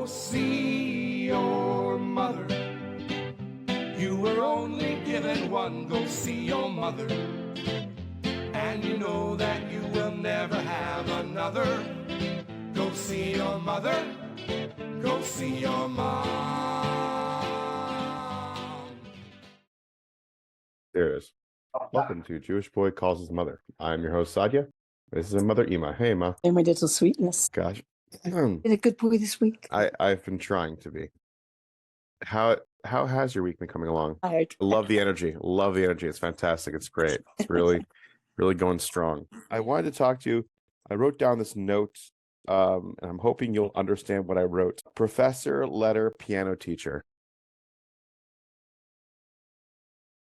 see your mother. You were only given one, go see your mother. And you know that you will never have another. Go see your mother, go see your mom. There it is. Welcome to Jewish Boy Calls His Mother. I'm your host, Sadia. This is Mother Ema. Hey, Ema. And my little sweetness. Gosh. Been a good boy this week. I've been trying to be. How has your week been coming along? Tired. Love the energy. Love the energy. It's fantastic. It's great. It's really, really going strong. I wanted to talk to you. I wrote down this note, and I'm hoping you'll understand what I wrote. Professor, letter, piano teacher.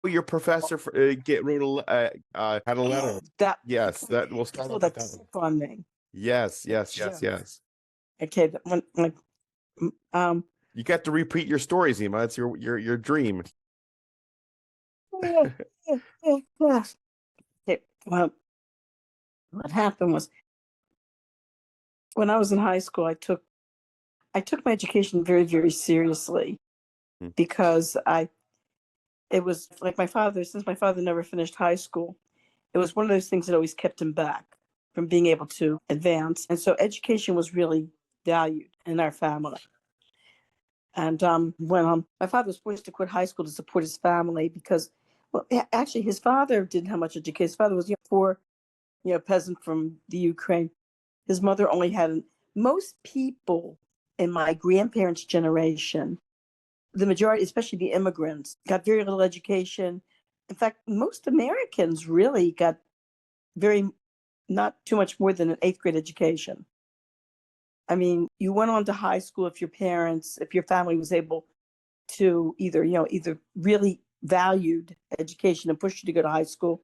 Your professor had a letter. Yes, that will start off with That's that. on me. Yes. Okay, when You get to repeat your stories, Ema. It's your dream. okay, well, what happened was when I was in high school, I took my education very, very seriously because it was like since my father never finished high school, it was one of those things that always kept him back from being able to advance. And so education was really valued in our family. And when my father was forced to quit high school to support his family because, well, actually his father didn't have much education. His father was poor, peasant from the Ukraine. His mother only had, most people in my grandparents' generation, the majority, especially the immigrants, got very little education. In fact, most Americans really got not too much more than an 8th grade education. I mean, you went on to high school if your family was able to either really valued education and pushed you to go to high school.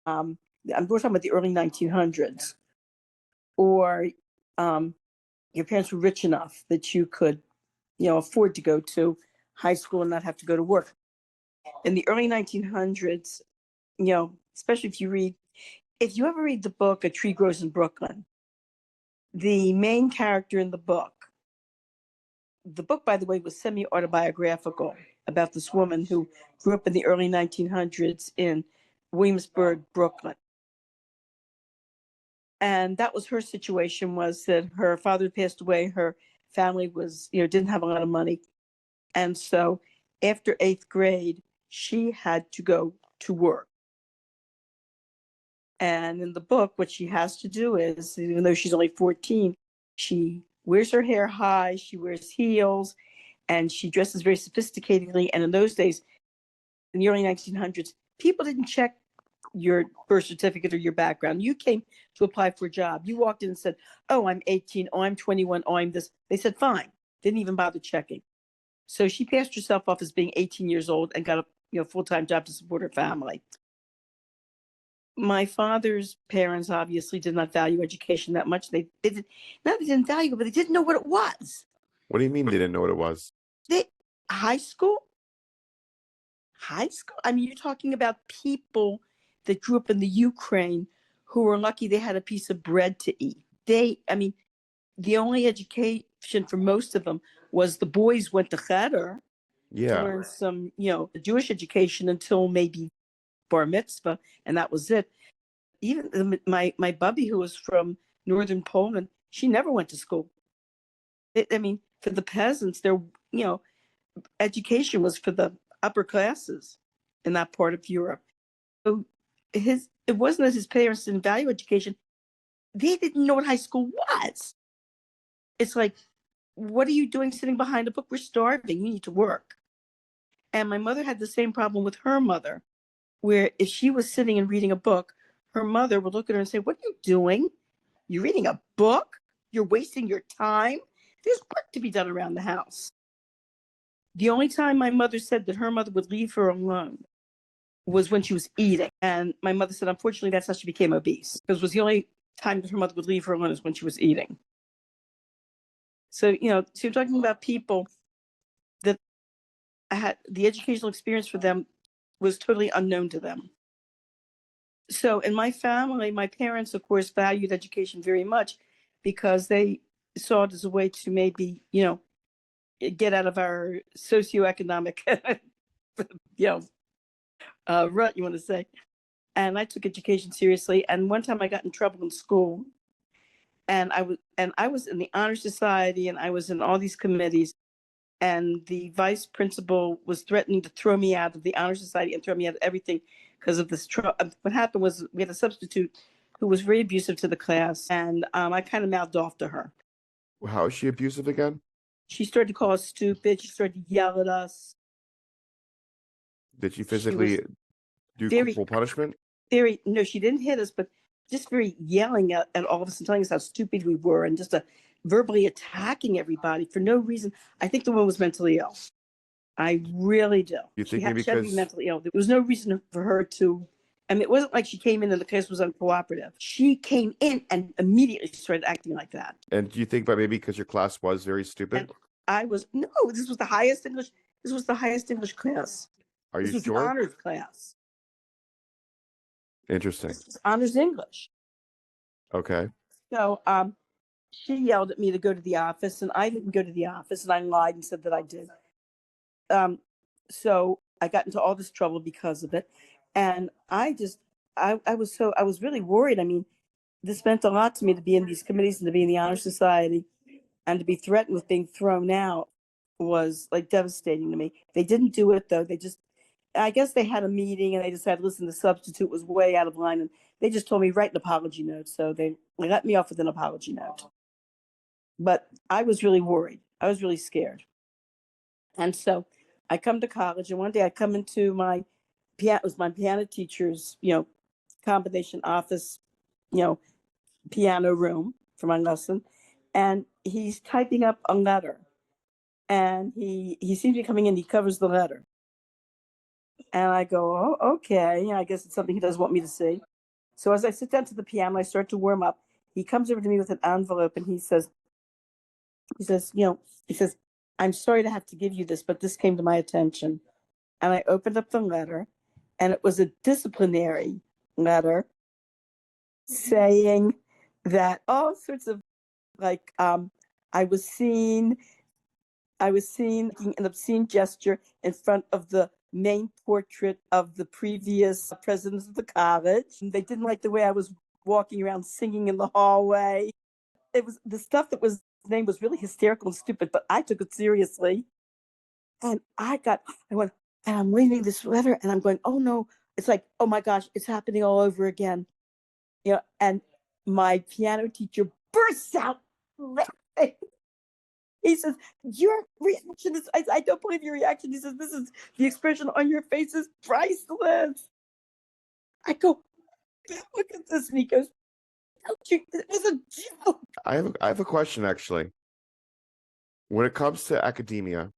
We're talking about the early 1900s, or your parents were rich enough that you could, afford to go to high school and not have to go to work. In the early 1900s, especially if you ever read the book A Tree Grows in Brooklyn, the main character in the book, by the way, was semi-autobiographical about this woman who grew up in the early 1900s in Williamsburg, Brooklyn. And that was her situation, was that her father passed away. Her family was, didn't have a lot of money. And so after 8th grade, she had to go to work. And in the book, what she has to do is, even though she's only 14, she wears her hair high, she wears heels, and she dresses very sophisticatedly. And in those days, in the early 1900s, people didn't check your birth certificate or your background. You came to apply for a job. You walked in and said, oh, I'm 18, oh, I'm 21, oh, I'm this. They said, fine. Didn't even bother checking. So she passed herself off as being 18 years old and got a full-time job to support her family. My father's parents obviously did not value education that much. They didn't value it, but they didn't know what it was. What do you mean they didn't know what it was? High school? I mean, you're talking about people that grew up in the Ukraine who were lucky they had a piece of bread to eat. The only education for most of them was the boys went to cheder to learn some, Jewish education until maybe bar mitzvah, and that was it. Even my bubby, who was from northern Poland, she never went to school. For the peasants, education was for the upper classes in that part of Europe. So it wasn't that his parents didn't value education; they didn't know what high school was. It's like, what are you doing sitting behind a book? We're starving. You need to work. And my mother had the same problem with her mother, where if she was sitting and reading a book, her mother would look at her and say, what are you doing? You're reading a book? You're wasting your time? There's work to be done around the house. The only time my mother said that her mother would leave her alone was when she was eating. And my mother said, unfortunately, that's how she became obese. Because it was the only time that her mother would leave her alone is when she was eating. So, so you're talking about people that had the educational experience for them was totally unknown to them. So in my family, my parents, of course, valued education very much because they saw it as a way to maybe, get out of our socioeconomic, rut, you want to say. And I took education seriously. And one time I got in trouble in school, and I was in the honor society, and I was in all these committees, and the vice principal was threatening to throw me out of the honor society and throw me out of everything because of this trouble. What happened was we had a substitute who was very abusive to the class, and I kind of mouthed off to her. How is she abusive again? She started to call us stupid. She started to yell at us. Did she physically do corporal punishment? No, she didn't hit us, but just very yelling at all of us and telling us how stupid we were, and just verbally attacking everybody for no reason. I think the woman was mentally ill. I really do. You think she had to be because mentally ill. There was no reason for her to. I mean, it wasn't like she came in and the class was uncooperative. She came in and immediately started acting like that. And do you think maybe because your class was very stupid? And this was the highest English. This was the highest English class. Are you This was sure? an honors class. Interesting. This was honors English. Okay. So she yelled at me to go to the office, and I didn't go to the office, and I lied and said that I did. So I got into all this trouble because of it. And I was really worried. I mean, this meant a lot to me to be in these committees and to be in the honor society, and to be threatened with being thrown out was like devastating to me. They didn't do it though. I guess they had a meeting and they decided, listen, the substitute was way out of line, and they just told me write an apology note. So they let me off with an apology note. But I was really worried. I was really scared. And so I come to college, and one day I come into my piano teacher's, combination office, piano room for my lesson. And he's typing up a letter. And he seems to be coming in, he covers the letter. And I go, oh, okay. I guess it's something he doesn't want me to see. So as I sit down to the piano, I start to warm up. He comes over to me with an envelope, and he says, I'm sorry to have to give you this, but this came to my attention. And I opened up the letter, and it was a disciplinary letter saying that all sorts of, like, I was seen making an obscene gesture in front of the main portrait of the previous president of the college. They didn't like the way I was walking around singing in the hallway. It was the stuff that was name was really hysterical and stupid, but I took it seriously. And I went, and I'm reading this letter, and I'm going, oh no, it's like, oh my gosh, it's happening all over again. And my piano teacher bursts out laughing. He says, your reaction is, I don't believe your reaction. He says, this is the expression on your face is priceless. I go, look at this. And he goes, it was a joke. I have a question, actually. When it comes to academia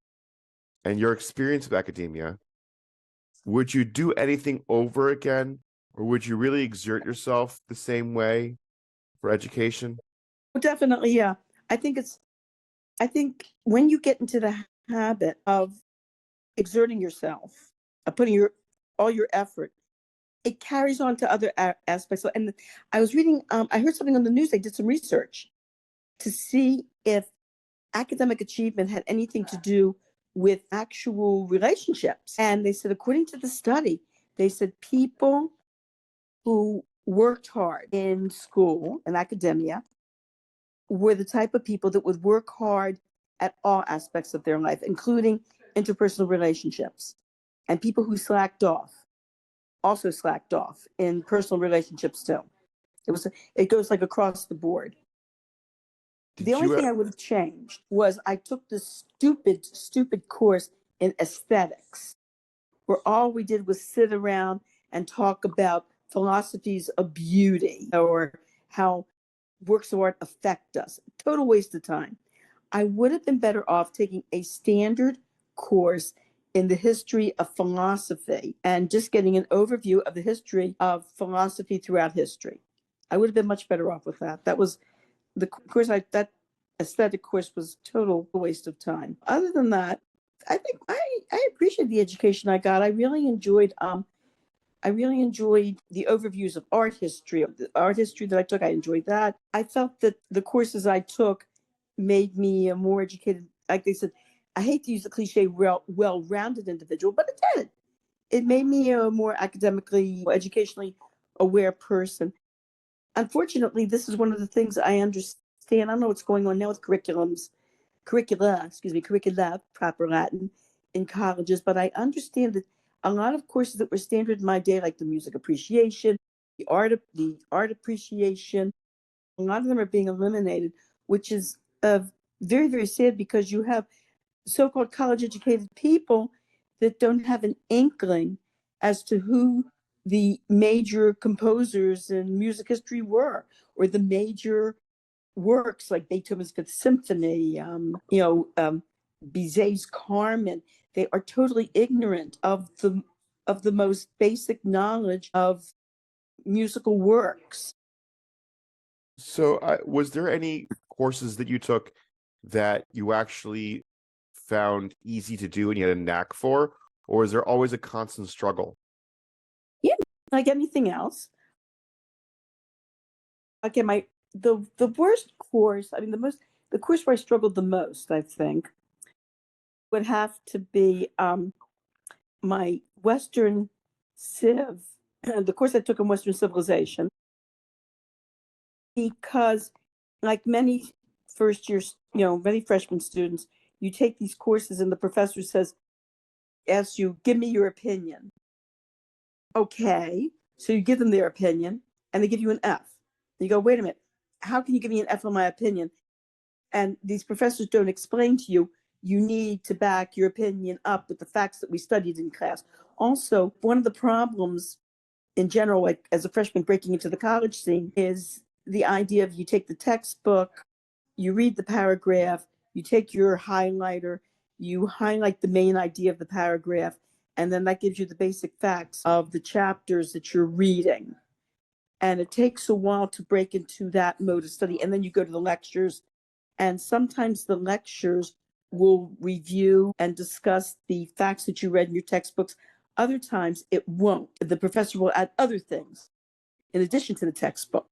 and your experience with academia, would you do anything over again, or would you really exert yourself the same way for education? Definitely, yeah. I think when you get into the habit of exerting yourself, of putting all your effort, it carries on to other aspects. And I was reading, I heard something on the news. They did some research to see if academic achievement had anything to do with actual relationships. And they said, according to the study, they said people who worked hard in school and academia were the type of people that would work hard at all aspects of their life, including interpersonal relationships. And people who slacked off also slacked off in personal relationships too. It goes like across the board. The only thing I would have changed was I took this stupid course in aesthetics, where all we did was sit around and talk about philosophies of beauty or how works of art affect us. Total waste of time. I would have been better off taking a standard course in the history of philosophy and just getting an overview of the history of philosophy throughout history. I would have been much better off with that. That was the course. That aesthetic course was total waste of time. Other than that, I think I appreciate the education I got. I really enjoyed the overviews of art history, the art history that I took. I enjoyed that. I felt that the courses I took made me a more educated, like they said, I hate to use the cliche well-rounded individual, but it did. It made me a more academically, educationally aware person. Unfortunately, this is one of the things I understand. I don't know what's going on now with curricula, proper Latin, in colleges, but I understand that a lot of courses that were standard in my day, like the music appreciation, the art appreciation, a lot of them are being eliminated, which is very, very sad because you have so-called college educated people that don't have an inkling as to who the major composers in music history were, or the major works like Beethoven's Fifth Symphony, Bizet's Carmen. They are totally ignorant of the most basic knowledge of musical works. So, was there any courses that you took that you actually found easy to do and you had a knack for, or is there always a constant struggle? Yeah, like anything else. Again, the worst course, I mean the course where I struggled the most, I think, would have to be my Western Civ, the course I took in Western Civilization, because like many first years, many freshman students, you take these courses and the professor asks you, give me your opinion. Okay, so you give them their opinion and they give you an F. And you go, wait a minute, how can you give me an F on my opinion? And these professors don't explain to you, you need to back your opinion up with the facts that we studied in class. Also, one of the problems in general, like as a freshman breaking into the college scene, is the idea of you take the textbook, you read the paragraph, you take your highlighter, you highlight the main idea of the paragraph, and then that gives you the basic facts of the chapters that you're reading. And it takes a while to break into that mode of study. And then you go to the lectures, and sometimes the lectures will review and discuss the facts that you read in your textbooks. Other times it won't. The professor will add other things in addition to the textbook.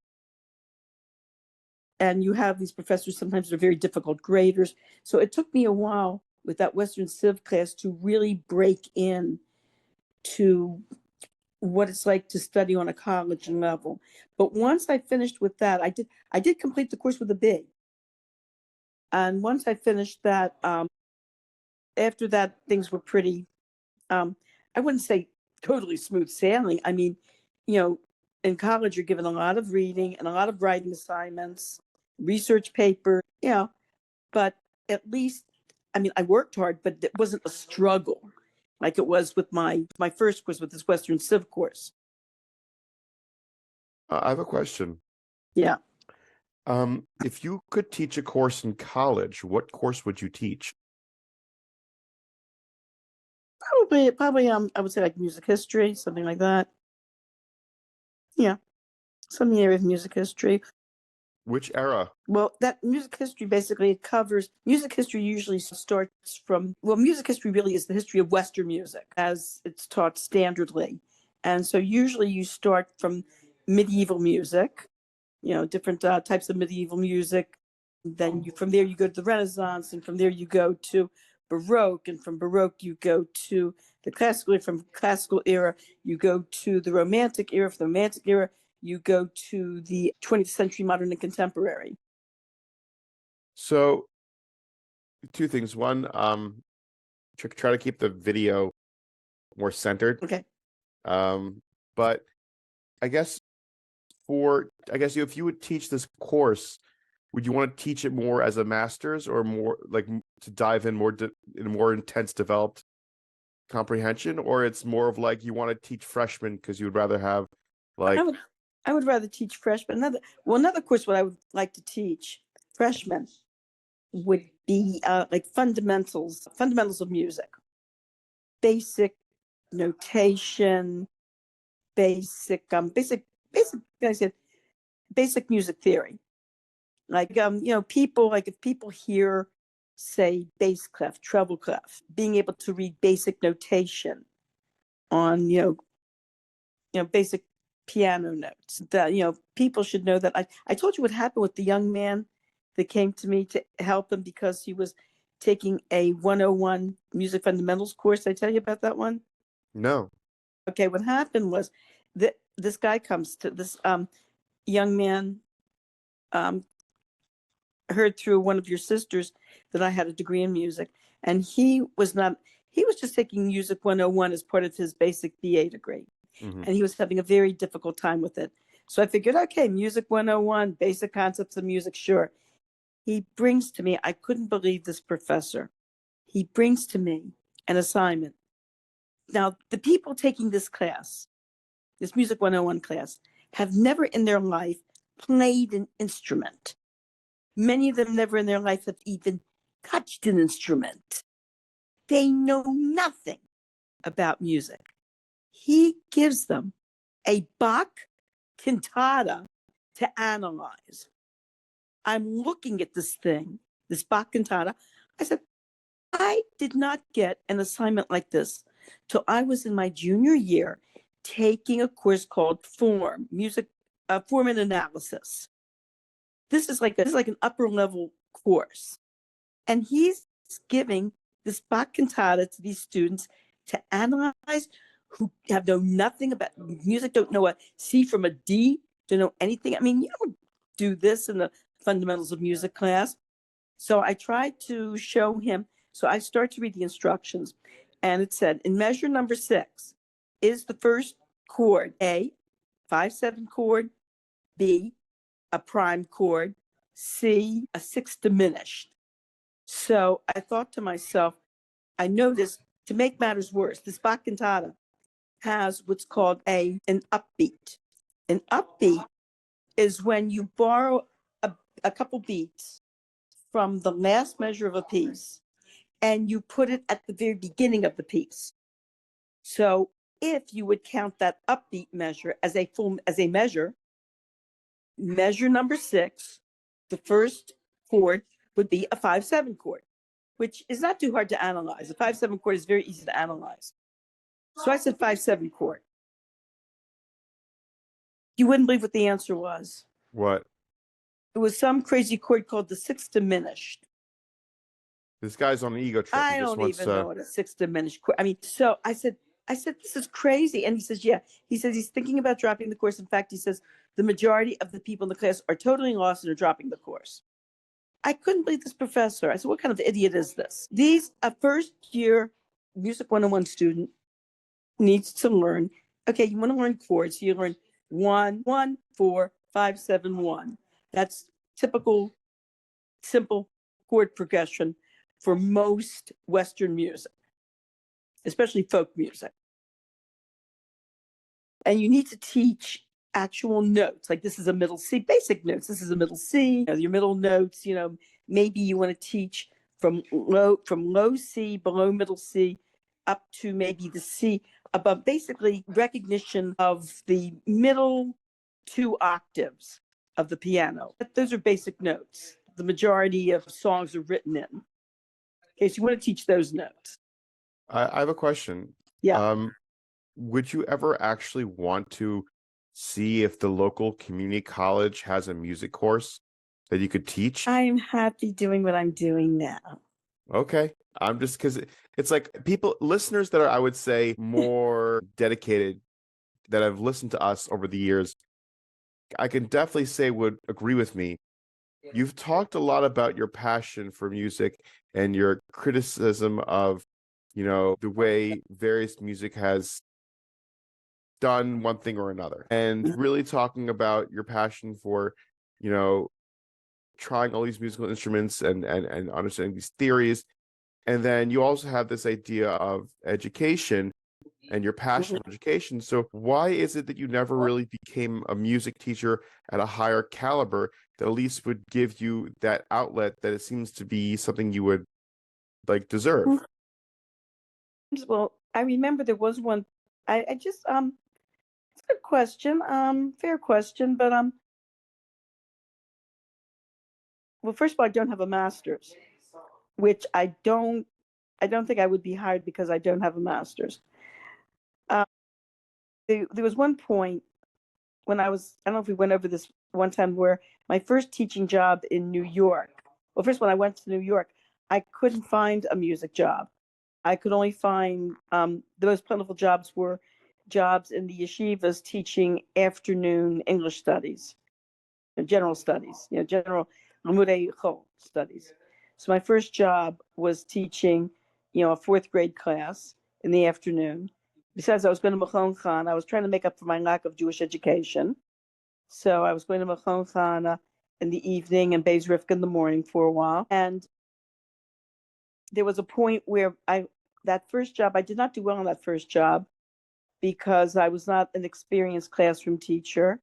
And you have these professors, sometimes they're very difficult graders. So it took me a while with that Western Civ class to really break in to what it's like to study on a college level. But once I finished with that, I did complete the course with a B. And once I finished that, after that, things were pretty, I wouldn't say totally smooth sailing. I mean, in college, you're given a lot of reading and a lot of writing assignments, research paper, but at least, I mean, I worked hard, but it wasn't a struggle like it was with my first course with this Western Civ course. I have a question. Yeah. If you could teach a course in college, what course would you teach? Probably, I would say like music history, something like that. Yeah, some area of music history. Which era? Well, that music history basically it covers music history usually starts from, well, music history really is the history of Western music as it's taught standardly. And so usually you start from medieval music, different types of medieval music. Then from there you go to the Renaissance, and from there you go to Baroque, and from Baroque you go to the classical. From classical era you go to the Romantic era. From the Romantic era you go to the 20th century, modern and contemporary. So, two things. One, try to keep the video more centered. Okay. But I guess if you would teach this course, would you want to teach it more as a master's or more like to dive in more in a more intense developed comprehension, or it's more of like you want to teach freshmen because you would rather have like I would rather teach freshmen. Another course what I would like to teach freshmen would be like fundamentals of music, basic notation, basic I said basic music theory. Like people, like if people hear say bass clef, treble clef, being able to read basic notation on basic piano notes, that people should know that. I told you what happened with the young man that came to me to help him because he was taking a 101 music fundamentals course. Did I tell you about that one? No. Okay, what happened was that this guy comes to this young man, heard through one of your sisters that I had a degree in music, and he was just taking music 101 as part of his basic BA degree. Mm-hmm. And he was having a very difficult time with it. So I figured, okay, music 101, basic concepts of music, sure. He brings to me, I couldn't believe this professor. He brings to me an assignment. Now, the people taking this class, this music 101 class, have never in their life played an instrument. Many of them never in their life have even touched an instrument. They know nothing about music. He gives them a Bach cantata to analyze. I'm looking at this thing, this Bach cantata. I said, I did not get an assignment like this till I was in my junior year taking a course called Form and Analysis. This is like an upper level course. And he's giving this Bach cantata to these students to analyze, who have known nothing about music, don't know a C from a D, don't know anything. I mean, you don't do this in the fundamentals of music class. So I tried to show him. So I start to read the instructions, and it said, in measure number 6 is the first chord A, 5/7 chord, B, a prime chord, C, a 6 diminished. So I thought to myself, I noticed, to make matters worse, this Bach cantata has what's called an upbeat. An upbeat is when you borrow a couple beats from the last measure of a piece and you put it at the very beginning of the piece. So if you would count that upbeat measure as a measure, measure number 6, the first chord would be a 5/7 chord, which is not too hard to analyze. A 5/7 chord is very easy to analyze. So I said 5/7 chord. You wouldn't believe what the answer was. What? It was some crazy chord called the 6 diminished. This guy's on an ego trip. I don't even know what a 6 diminished chord. I mean, so I said, this is crazy. And he says, yeah. He says he's thinking about dropping the course. In fact, he says the majority of the people in the class are totally lost and are dropping the course. I couldn't believe this professor. I said, what kind of idiot is this? A first year Music 101 student needs to learn, okay, you want to learn chords. You learn 1, 1, 4, 5, 7, 1. That's typical, simple chord progression for most Western music, especially folk music. And you need to teach actual notes. Like, this is a middle C, basic notes. This is a middle C, your middle notes, maybe you want to teach from low C, below middle C, up to maybe the C above, basically recognition of the middle 2 octaves of the piano. Those are basic notes. The majority of songs are written in. Okay, so you want to teach those notes. I have a question. Yeah. Would you ever actually want to see if the local community college has a music course that you could teach? I'm happy doing what I'm doing now. Okay. I'm just, because it's like listeners that are, I would say, more dedicated, that have listened to us over the years, I can definitely say would agree with me. You've talked a lot about your passion for music and your criticism of, the way various music has done one thing or another, and really talking about your passion for, trying all these musical instruments and understanding these theories. And then you also have this idea of education and your passion for education. So why is it that you never really became a music teacher at a higher caliber that at least would give you that outlet that it seems to be something you would deserve? Well, I remember there was one. I just it's a good question. Fair question, but well, first of all, I don't have a master's, which I don't think I would be hired because I don't have a master's. There was one point when I don't know if we went over this one time, where my first teaching job in New York, Well, first, when I went to New York, I couldn't find a music job. I could only find the most plentiful jobs were jobs in the yeshivas teaching afternoon English studies, general studies, general limudei chol studies. So my first job was teaching, a fourth grade class in the afternoon. Besides, I was going to Machon Khan. I was trying to make up for my lack of Jewish education. So I was going to Machon Khan in the evening and Beis Rivka in the morning for a while. And there was a point where that first job, I did not do well on that first job because I was not an experienced classroom teacher.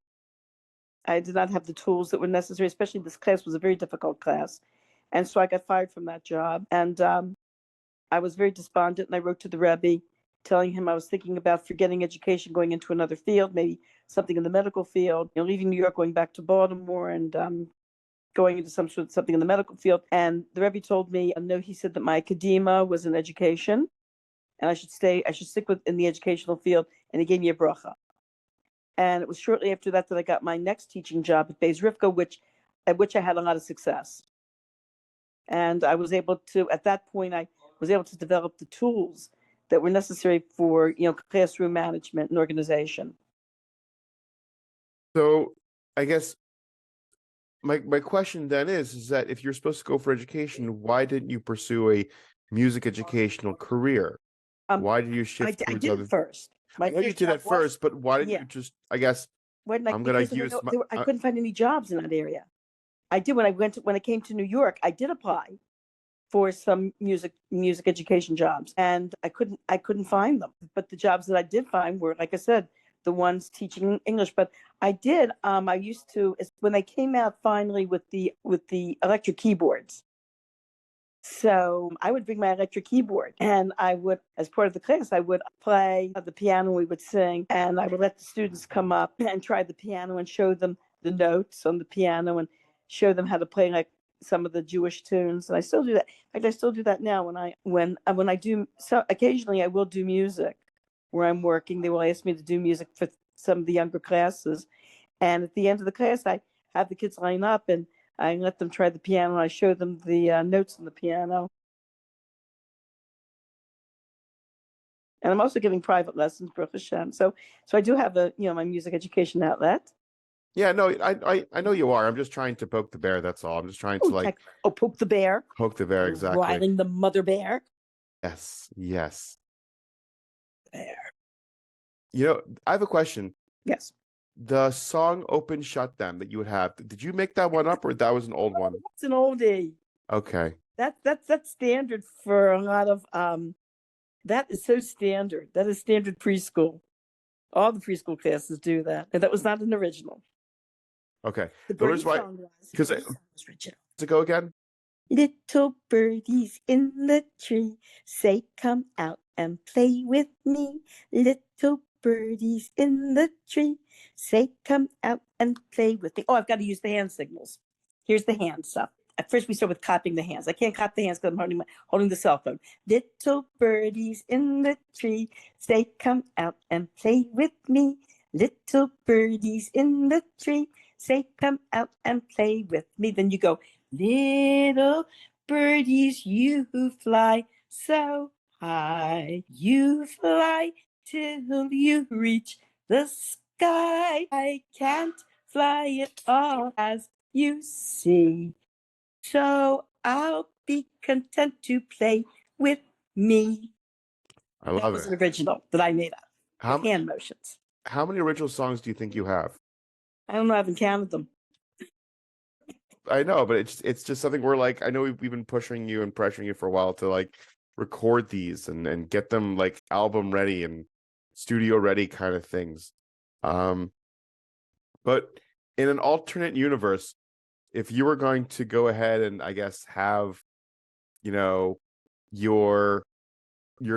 I did not have the tools that were necessary, especially this class was a very difficult class. And so I got fired from that job. And I was very despondent. And I wrote to the Rebbe telling him I was thinking about forgetting education, going into another field, maybe something in the medical field, leaving New York, going back to Baltimore and going into something in the medical field. And the Rebbe told me, no, he said that my academia was in education and I should stick in the educational field. And he gave me a bracha. And it was shortly after that I got my next teaching job at Beis Rivka, at which I had a lot of success. And I was able to, at that point, I was able to develop the tools that were necessary for, classroom management and organization. So I guess my question then is that if you're supposed to go for education, why didn't you pursue a music educational career? Why did you shift I towards did other? it first. I know you did that first, but why didn't you just? I guess I'm gonna use. I couldn't find any jobs in that area. I did when I came to New York. I did apply for some music education jobs, and I couldn't find them. But the jobs that I did find were, like I said, the ones teaching English. But I used to, when they came out finally with the electric keyboards. So I would bring my electric keyboard and I would, as part of the class, I would play the piano, we would sing, and I would let the students come up and try the piano and show them the notes on the piano and show them how to play like some of the Jewish tunes. And I still do that. In fact, I still do that now when I do, so occasionally I will do music where I'm working. They will ask me to do music for some of the younger classes. And at the end of the class, I have the kids line up and I let them try the piano. And I show them the notes on the piano. And I'm also giving private lessons, Baruch Hashem. So I do have my music education outlet. Yeah, no, I know you are. I'm just trying to poke the bear. That's all. I'm just trying to poke the bear. Poke the bear, exactly. Riling the mother bear. Yes. Bear. I have a question. Yes. The song "Open Shut Them" that you would have, did you make that one up or that was an old one? It's an oldie. Okay. That's standard for a lot of that is so standard. That is standard preschool. All the preschool classes do that. And that was not an original. Okay. The birdie song was. Because original. To go again? Little birdies in the tree say, come out and play with me. Little birdies in the tree say, come out and play with me. Oh, I've got to use the hand signals. Here's the hand stuff. At first, we start with clapping the hands. I can't clap the hands because I'm holding the cell phone. Little birdies in the tree say, come out and play with me. Little birdies in the tree say, come out and play with me. Then you go, little birdies, you fly so high. You fly till you reach the sky. I can't fly it all as you see. So I'll be content to play with me. I love it. That was an original that I made up. Hand motions. How many original songs do you think you have? I don't know. I haven't counted them. I know, but it's just something where I know we've been pushing you and pressuring you for a while to record these and get them album ready and studio ready kind of things. But in an alternate universe, if you were going to go ahead and I guess have, your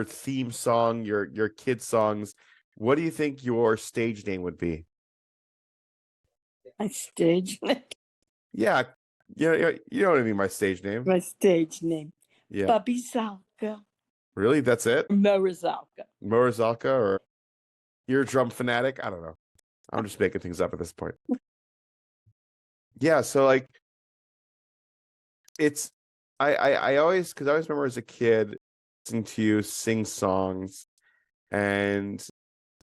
theme song, your kids' songs, what do you think your stage name would be? My stage name? Yeah. You know what I mean, my stage name. My stage name. Yeah. Bubby Zalka. Really? That's it? Morizalka. Morizalka or Eardrum Fanatic? I don't know. I'm just making things up at this point. Yeah, so it's I always because I always remember as a kid listening to you sing songs and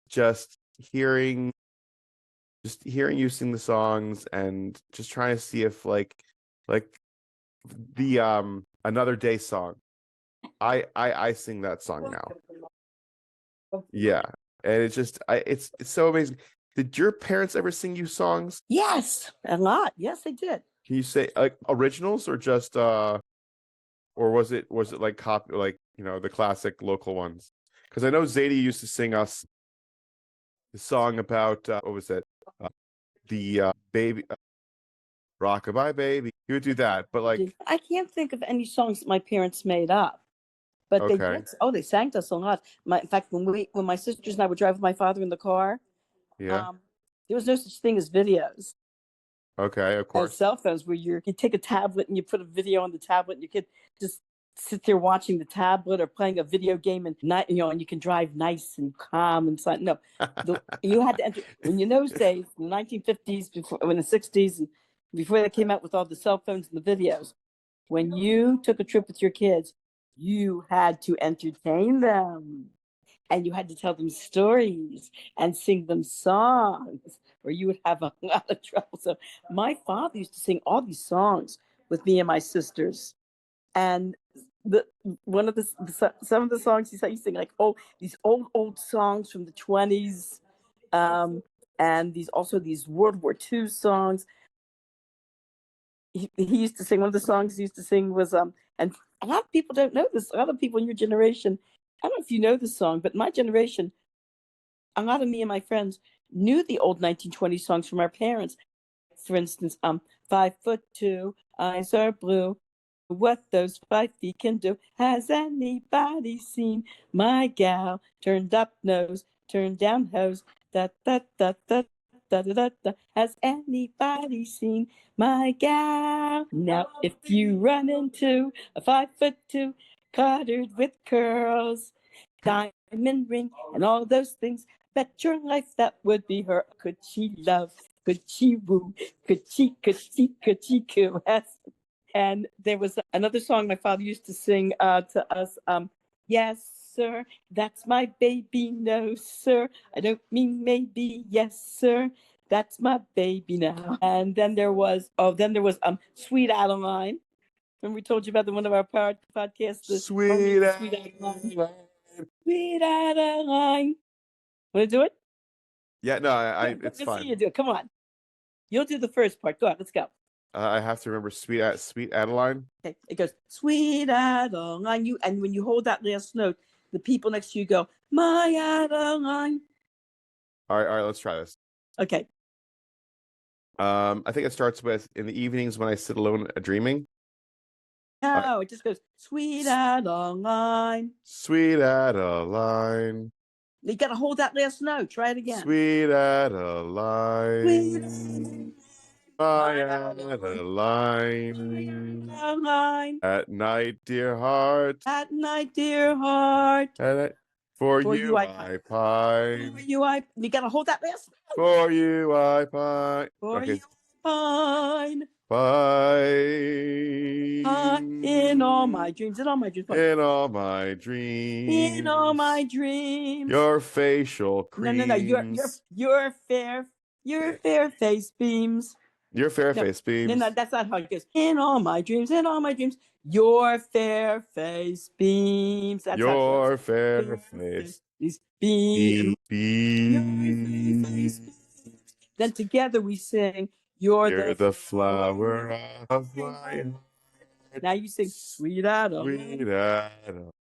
just hearing hearing you sing the songs and just trying to see if like the Another Day song. I sing that song now. Yeah. And it's just it's so amazing. Did your parents ever sing you songs? Yes, a lot. Yes, they did. Can you say like originals or just or was it like like the classic local ones? Because I know Zadie used to sing us the song about what was it? The baby Rockabye Baby. He would do that, but like I can't think of any songs that my parents made up, but they okay, did. Oh, they sang to us a lot. In fact, when my sisters and I would drive with my father in the car, yeah, there was no such thing as videos. okay, of As course. cell phones where you take a tablet and you put a video on the tablet and you could just sit there watching the tablet or playing a video game and not and you can drive nice and calm and so no. You had to enter when in those days, in the 1950s, before in the 60s, and before they came out with all the cell phones and the videos, when you took a trip with your kids, you had to entertain them and you had to tell them stories and sing them songs, or you would have a lot of trouble. So my father used to sing all these songs with me and my sisters, and the one of some of the songs he used to sing like these old songs from the 20s, and these World War II songs. He used to sing one of the songs he used to sing was and a lot of people don't know this. A lot of people in your generation, I don't know if you know this song, but my generation, a lot of me and my friends knew the old 1920 songs from our parents. For instance, 5'2", eyes are blue. What those 5 feet can do. Has anybody seen my gal? Turned up nose, turned down hose. Da da da da da da da da. Has anybody seen my gal? Now, if you run into a 5'2", cluttered with curls, diamond ring, and all those things, bet your life that would be her. Could she love? Could she woo? Could she caress? And there was another song my father used to sing to us. Yes, sir, that's my baby. No, sir, I don't mean maybe. Yes, sir, that's my baby now. And then there was Sweet Adeline. Remember we told you about one of our podcasts, the Sweet Sweet Adeline. Sweet Adeline. Want to do it? Yeah, no, I Yeah, it's let's see fine. you do it. Come on. You'll do the first part. Go on, let's go. I have to remember Sweet Adeline. Okay, it goes Sweet Adeline. And when you hold that last note, the people next to you go My Adeline. All right, let's try this. Okay. I think it starts with in the evenings when I sit alone dreaming. No, it just goes Sweet Adeline. Sweet Adeline. You got to hold that last note. Try it again. Sweet Adeline. My Adeline. Adeline. At night, dear heart. At night, dear heart. For you I pine. For you I. You got to hold that last note. For you I pine. For Okay. you pine. Pine. In all my dreams. In all my dreams. In all my dreams. In all my dreams. Your facial creams. No. Your fair face beams. Your fair face beams. No, that's not how it goes. In all my dreams, your fair face beams. That's your fair face beams. Beams. Then together we sing, You're the flower of my heart. Now you sing, Sweet Adeline. Sweet Adeline.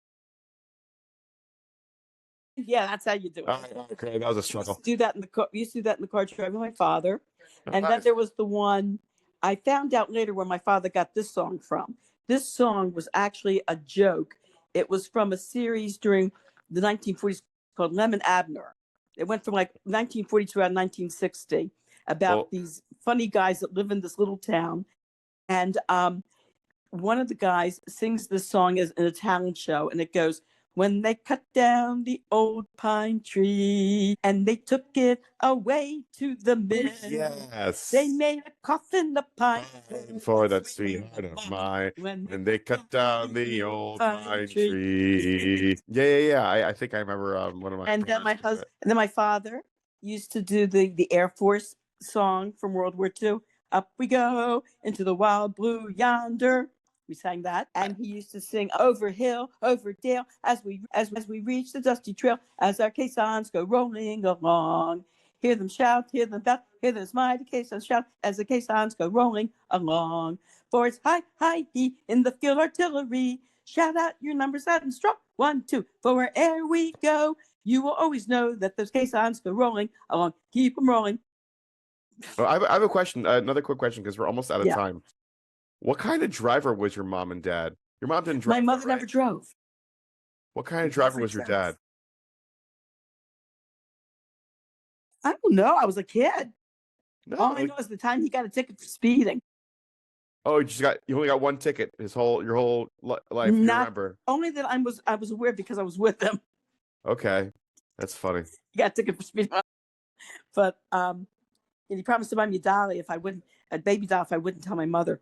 Yeah, that's how you do it. Okay, that was a struggle. We used to do that in the car. We used to do that in the car driving with my father. And then there was the one I found out later where my father got this song from. This song was actually a joke. It was from a series during the 1940s called Lemon Abner. It went from like 1940 to around 1960 about these funny guys that live in this little town. And one of the guys sings this song in a talent show, and it goes, when they cut down the old pine tree and they took it away to the mill. Yes. They made a coffin of pine for that sweetheart of mine when they cut down the old pine tree. Yeah. I think I remember one of my. And then my husband, and then my father used to do the Air Force song from World War II. Up we go into the wild blue yonder. We sang that, and he used to sing over hill, over dale, as we reach the dusty trail, as our caissons go rolling along. Hear them shout, hear them bell, hear those mighty caissons shout, as the caissons go rolling along. For it's high, high, he in the field artillery. Shout out your numbers loud and strong. 1, 2, for where'er we go, you will always know that those caissons go rolling along. Keep them rolling. Oh, I have a question, another quick question, because we're almost out of Yeah. time. What kind of driver was your mom and dad? Your mom didn't drive. My mother never drove. What kind of driver was your dad? I don't know. I was a kid. No. All I know is the time he got a ticket for speeding. Oh, you only got one ticket your whole life. You remember? Only that I was aware because I was with him. Okay, that's funny. He got a ticket for speeding, but he promised to buy me a baby doll if I wouldn't tell my mother.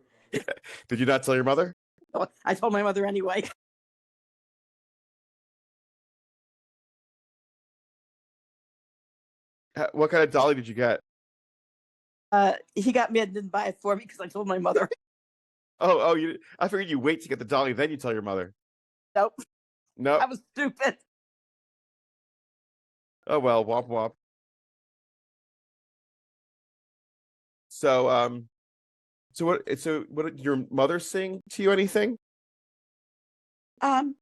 Did you not tell your mother? I told my mother anyway. What kind of dolly did you get? He got mad and didn't buy it for me because I told my mother. Oh, I figured you wait to get the dolly, then you tell your mother. Nope. No. I was stupid. Oh well, womp womp. So what did your mother sing to you anything? I'm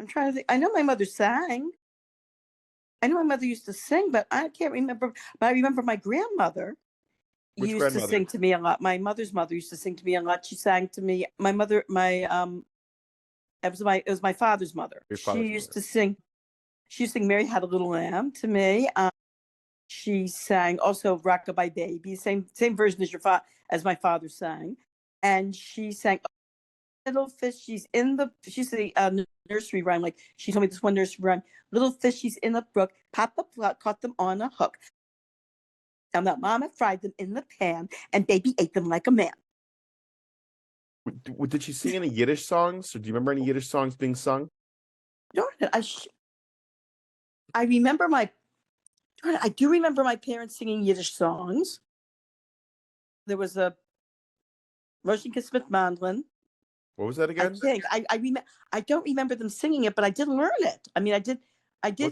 trying to think. I know my mother sang. I know my mother used to sing, but I can't remember. But I remember my grandmother used to sing to me a lot. My mother's mother used to sing to me a lot. She sang to me. My mother, it was my father's mother. She used to sing Mary Had a Little Lamb to me. She sang also Rockabye Baby, same version as my father sang, and she sang Little Fish. She's the nursery rhyme. Like she told me this one nursery rhyme: Little fishies in the brook, Papa caught them on a hook. And that Mama fried them in the pan, and Baby ate them like a man. Did she sing any Yiddish songs, or do you remember any Yiddish songs being sung? I do remember my parents singing Yiddish songs. There was a Roshin Kismet Mandlin. What was that again? I don't remember them singing it, but I did learn it. I mean, I did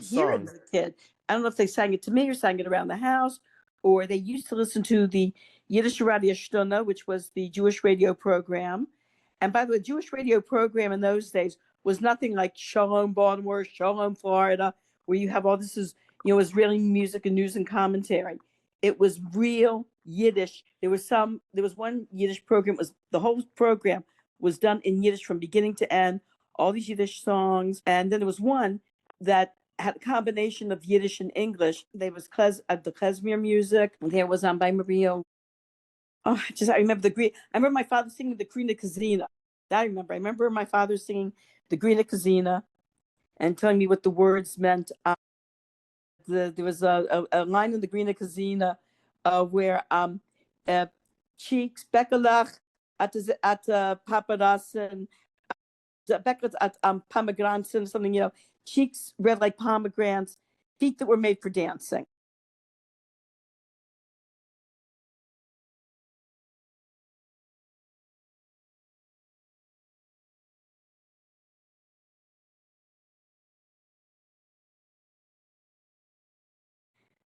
hear it as a kid. I don't know if they sang it to me or sang it around the house, or they used to listen to the Yiddish Radio Stunna, which was the Jewish radio program. And by the way, the Jewish radio program in those days was nothing like Shalom Baltimore, Shalom Florida, where you have all this Israeli music and news and commentary. It was real Yiddish. There was one Yiddish program. The whole program was done in Yiddish from beginning to end, all these Yiddish songs. And then there was one that had a combination of Yiddish and English. There was the klezmer music. There was by Maria. I remember I remember my father singing the Grina Kazina. That I remember. I remember my father singing the Grina Kazina and telling me what the words meant. There was a line in the Grina Kazina where cheeks, Bekalach, at Papadasen, Beckett at pomegranates, something, cheeks red like pomegranates, feet that were made for dancing.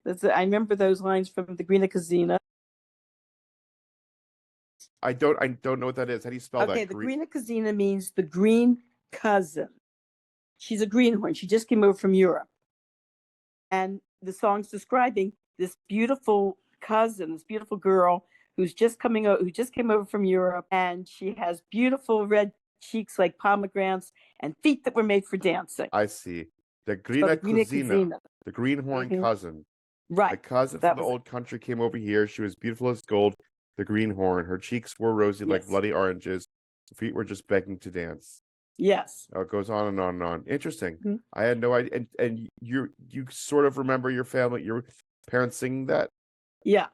I remember those lines from the Grina Kazina. I don't know what that is. How do you spell that? Okay, the Grina Kazina means the green cousin. She's a greenhorn. She just came over from Europe. And the song's describing this beautiful cousin, this beautiful girl who just came over from Europe, and she has beautiful red cheeks like pomegranates and feet that were made for dancing. I see. The Grina Kazina, the greenhorn cousin. Right. My cousin from the old country came over here. She was beautiful as gold, the greenhorn. Her cheeks were rosy like bloody oranges. Her feet were just begging to dance. Yes. Oh, it goes on and on and on. Interesting. Mhm. I had no idea. And you sort of remember your parents singing that? Yeah.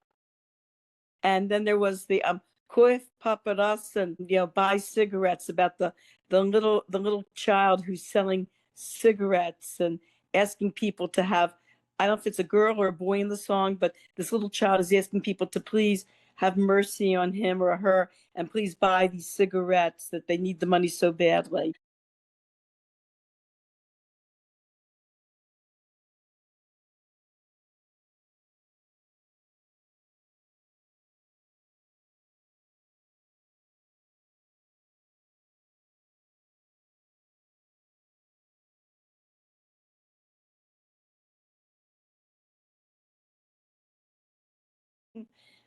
And then there was the Koif Paparas and buy cigarettes, about the little child who's selling cigarettes and asking people to have, I don't know if it's a girl or a boy in the song, but this little child is asking people to please have mercy on him or her and please buy these cigarettes, that they need the money so badly.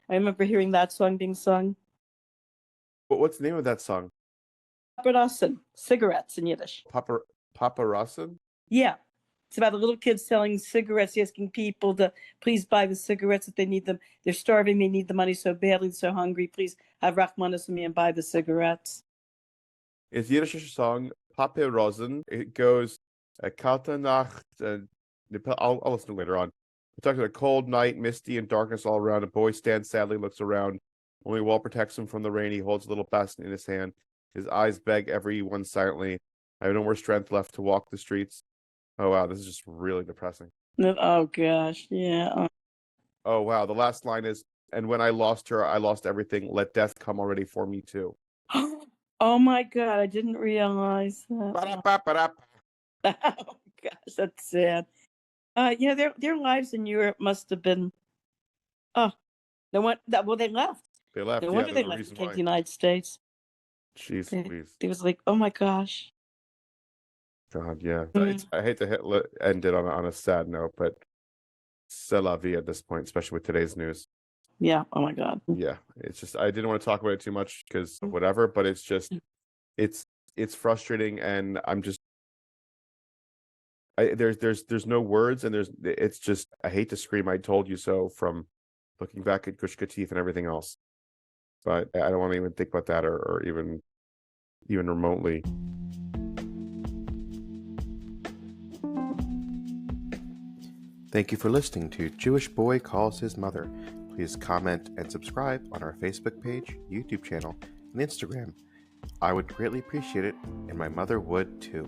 I remember hearing that song being sung. What's the name of that song? Paparas and cigarettes in Yiddish. Paparazzen? Yeah. It's about a little kid selling cigarettes, asking people to please buy the cigarettes that they need them. They're starving, they need the money so badly, they're so hungry. Please have Rachmanis on me and buy the cigarettes. It's Yiddish song Paparazzen. It goes Kalte Nacht. I'll listen to it later on. It talks about a cold night, misty and darkness all around. A boy stands sadly, looks around. Only wall protects him from the rain. He holds a little basket in his hand. His eyes beg everyone silently. I have no more strength left to walk the streets. Oh wow, this is just really depressing. Oh gosh, yeah. Oh wow, the last line is, and when I lost her, I lost everything. Let death come already for me too. Oh my God, I didn't realize that. Ba-da-ba-ba-da. Oh gosh, that's sad. Yeah, their lives in Europe must have been. Oh, no one that well they left. They left. No Yeah, wonder there's they a left and reason came to why. the United States. Jeez They, Louise. it was like, oh my gosh. God, yeah. Mm. I hate to end it on a sad note, but c'est la vie at this point, especially with today's news. Yeah. Oh my God. Yeah, it's just I didn't want to talk about it too much because whatever, but it's just it's frustrating, and I'm just there's no words, and it's just I hate to scream I told you so from looking back at Gush Katif and everything else, but I don't want to even think about that or even remotely. Thank you for listening to Jewish Boy Calls His Mother. Please comment and subscribe on our Facebook page, YouTube channel, and Instagram. I would greatly appreciate it, and my mother would too.